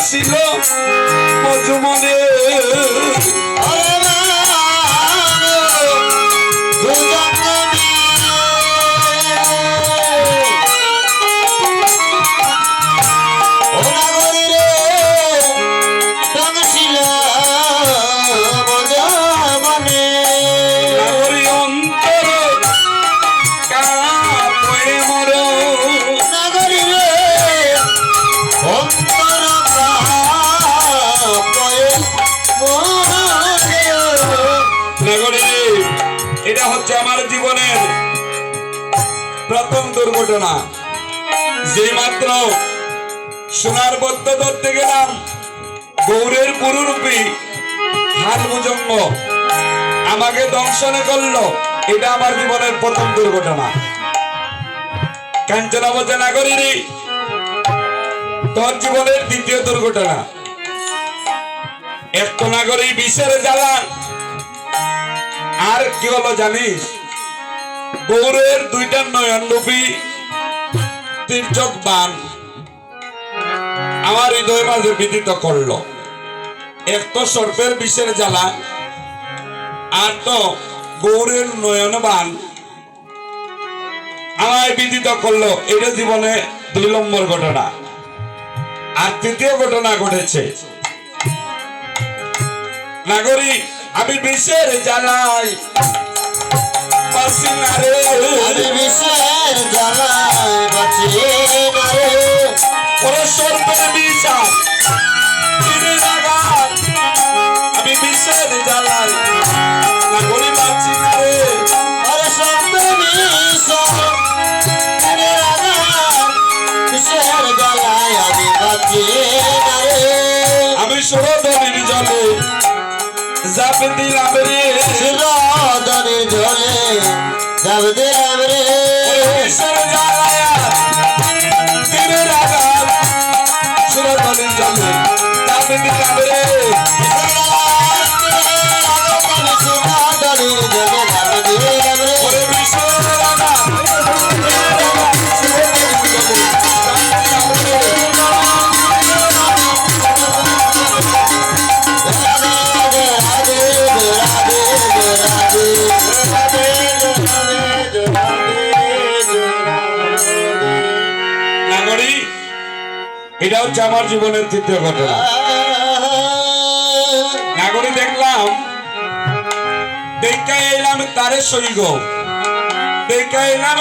আসিল মজুমনে এটা হচ্ছে আমার জীবনের প্রথম দুর্ঘটনা। যে মাত্র সোনার বদ্ধ ধরতে গেলাম, গৌরের পুরুরূপী হাল মুজঙ্গ আমাকে দংশনে করলো। এটা আমার জীবনের প্রথম দুর্ঘটনা। কাঞ্চনা বলছে নাগরিনী, তোর জীবনের দ্বিতীয় দুর্ঘটনা। এক তো নাগরী বিষের জ্বালা, আর কি হলো জানিস? গৌরের দুইটা নয়নরূপী তির্যক বাণ আমার হৃদয় মাঝে বিদিত করলো। এক তো সর্পের বিষের জ্বালা, আর তো গৌরের নয়ন বাণ আমায় বিদিত করলো। এটা জীবনে 2 নম্বর ঘটনা। আর তৃতীয় ঘটনা ঘটেছে, নাগরী আমি বিষের জ্বালাই বাঁচি না রে, আমি বিষের জ্বালাই বাঁচি না রে, ওরে সর্পের বিষা তীরে লাগান, আমি বিষের জ্বালাই নাগরী বাঁচি না রে, ওরে সর্পের বিষা তীরে লাগান, বিষের জ্বালাই আমি বাঁচি না রে। আমি সুরধনির জলে জাপ দিলাম রে, সুরধনির জলে জাপ দিলাম রে, বিষের জ্বালায়া তীরে লাগান, সুরধনির জলে জাপ দিলাম রে, সুরধনির জলে জাপ দিলাম রে, ওরে বিষের লাগান নাগরী। এটা হচ্ছে আমার জীবনের তৃতীয় ঘটনা। নাগরী দেখলাম, দেখা এলাম তারে সইগ, দেখা এলাম